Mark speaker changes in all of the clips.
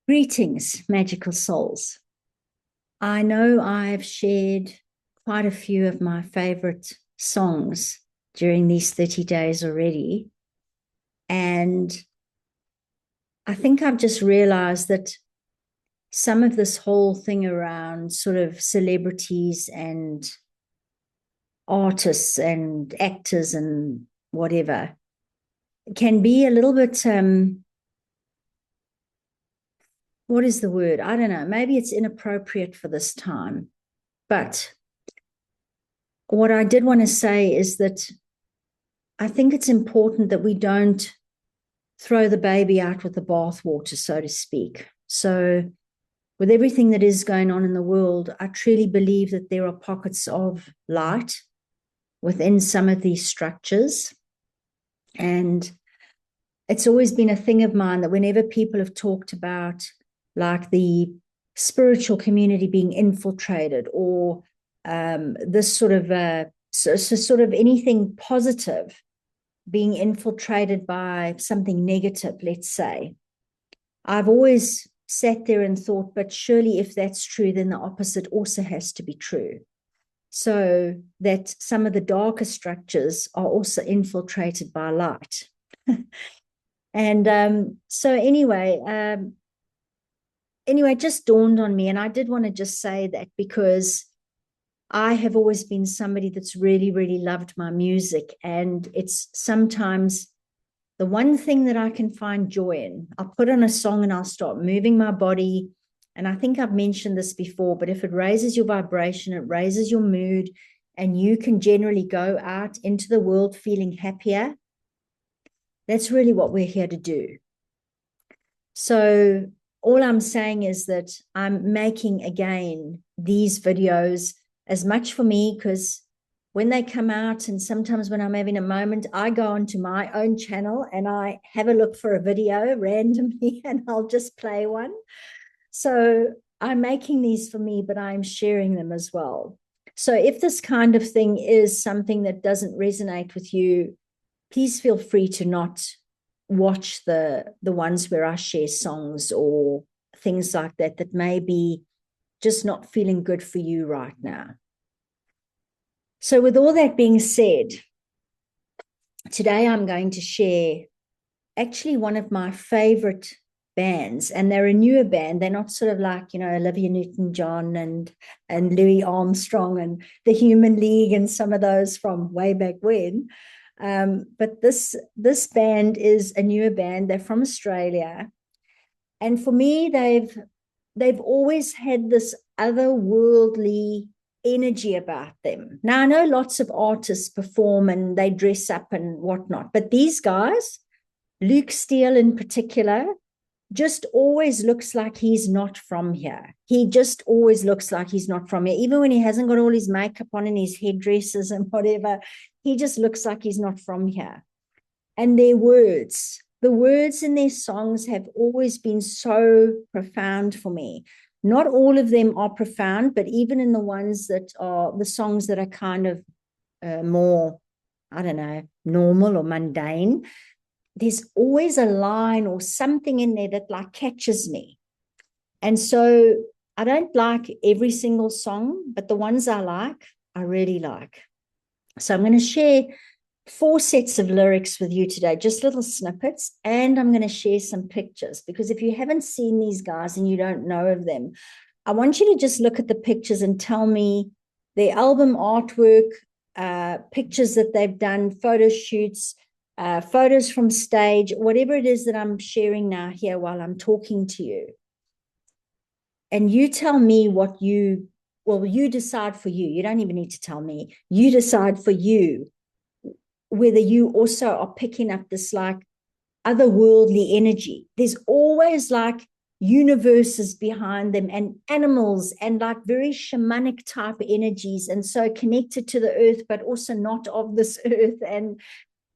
Speaker 1: Greetings, magical souls. I know I've shared quite a few of my favorite songs during these 30 days already. And I think I've just realized that some of this whole thing around sort of celebrities and artists and actors and whatever can be a little bit, what is the word? I don't know. Maybe it's inappropriate for this time. But what I did want to say is that I think it's important that we don't throw the baby out with the bathwater, so to speak. So, with everything that is going on in the world, I truly believe that there are pockets of light within some of these structures. And it's always been a thing of mine that whenever people have talked about like the spiritual community being infiltrated or this sort of sort of anything positive being infiltrated by something negative, let's say, I've always sat there and thought, but surely if that's true, then the opposite also has to be true. So that some of the darker structures are also infiltrated by light. And so anyway, it just dawned on me, and I did want to just say that because I have always been somebody that's really, really loved my music, and it's sometimes the one thing that I can find joy in. I'll put on a song and I'll start moving my body. And I think I've mentioned this before, but if it raises your vibration, it raises your mood, and you can generally go out into the world feeling happier, that's really what we're here to do. So all I'm saying is that I'm making, again, these videos as much for me, because when they come out and sometimes when I'm having a moment, I go onto my own channel and I have a look for a video randomly and I'll just play one. So I'm making these for me, but I'm sharing them as well. So if this kind of thing is something that doesn't resonate with you, please feel free to not watch the ones where I share songs or things like that that may be just not feeling good for you right now. So with all that being said, today I'm going to share actually one of my favorite bands, and they're a newer band. They're not sort of like, Olivia Newton-John and Louis Armstrong and the Human League and some of those from way back when. But this band is a newer band. They're from Australia. And for me, they've always had this otherworldly energy about them. Now, I know lots of artists perform and they dress up and whatnot, but these guys, Luke Steele in particular, just always looks like he's not from here. He just always looks like he's not from here. Even when he hasn't got all his makeup on and his headdresses and whatever, he just looks like he's not from here. And the words in their songs have always been so profound for me. Not all of them are profound, but even in the ones that are the songs that are kind of more, I don't know, normal or mundane, there's always a line or something in there that like catches me. And so I don't like every single song, but the ones I like, I really like. So I'm going to share 4 sets of lyrics with you today, just little snippets, and I'm going to share some pictures, because if you haven't seen these guys and you don't know of them, I want you to just look at the pictures and tell me their album artwork, pictures that they've done, photo shoots, photos from stage, whatever it is that I'm sharing now here while I'm talking to you. And you tell me what you decide for you. You don't even need to tell me. You decide for you whether you also are picking up this like otherworldly energy. There's always like universes behind them and animals and like very shamanic type energies, and so connected to the earth, but also not of this earth.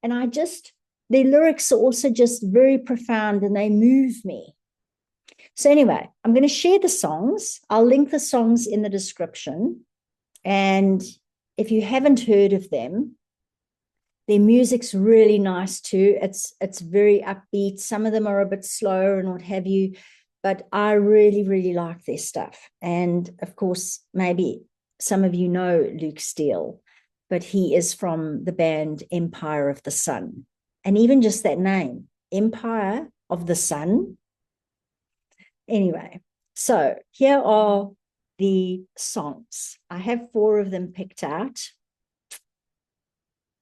Speaker 1: And I just, their lyrics are also just very profound and they move me. So anyway, I'm going to share the songs. I'll link the songs in the description. And if you haven't heard of them, their music's really nice too. It's very upbeat. Some of them are a bit slower and what have you. But I really, really like their stuff. And of course, maybe some of you know Luke Steele, but he is from the band Empire of the Sun. And even just that name, Empire of the Sun. Anyway, so here are the songs. I have 4 of them picked out.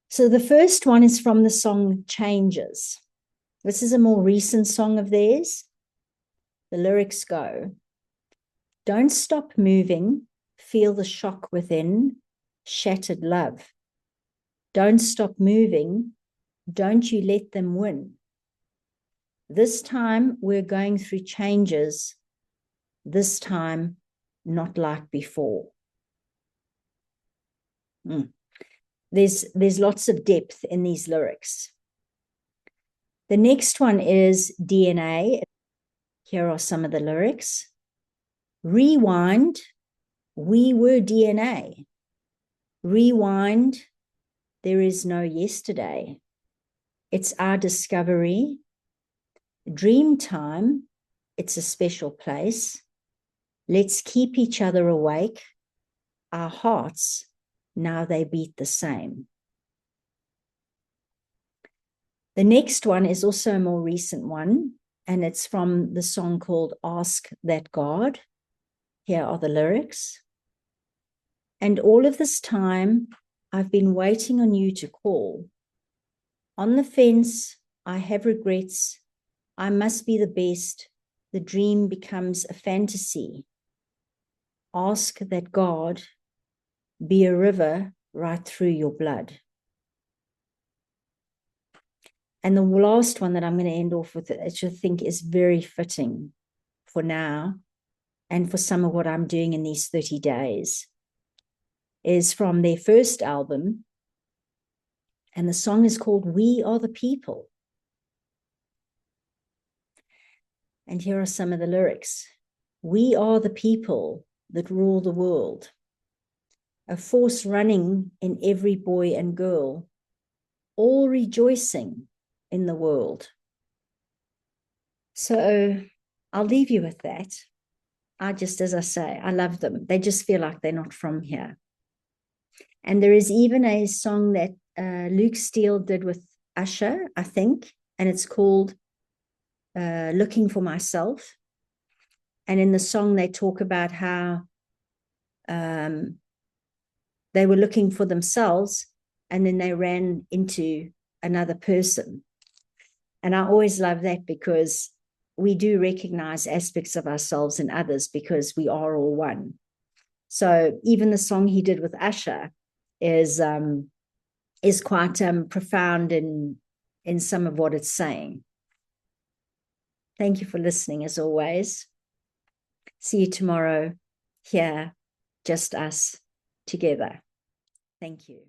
Speaker 1: So the first one is from the song Changes. This is a more recent song of theirs. The lyrics go, "Don't stop moving, feel the shock within, shattered love. Don't stop moving, don't you let them win. This time we're going through changes, this time not like before." There's lots of depth in these lyrics. The next one is DNA. Here are some of the lyrics. Rewind, we were DNA. Rewind, there is no yesterday. It's our discovery. Dream time, it's a special place. Let's keep each other awake. Our hearts, now they beat the same. The next one is also a more recent one, and it's from the song called Ask That God. Here are the lyrics. And all of this time, I've been waiting on you to call. On the fence, I have regrets. I must be the best. The dream becomes a fantasy. Ask that God be a river right through your blood. And the last one that I'm going to end off with, which I think is very fitting for now and for some of what I'm doing in these 30 days, is from their first album. And the song is called We Are the People. And here are some of the lyrics. We are the people that rule the world, a force running in every boy and girl, all rejoicing in the world. So I'll leave you with that. As I say, I love them. They just feel like they're not from here. And there is even a song that Luke Steele did with Usher, I think, and it's called Looking for Myself. And in the song, they talk about how they were looking for themselves and then they ran into another person. And I always love that because we do recognize aspects of ourselves in others because we are all one. So even the song he did with Usher is quite profound in some of what it's saying. Thank you for listening as always. See you tomorrow here, just us together. Thank you.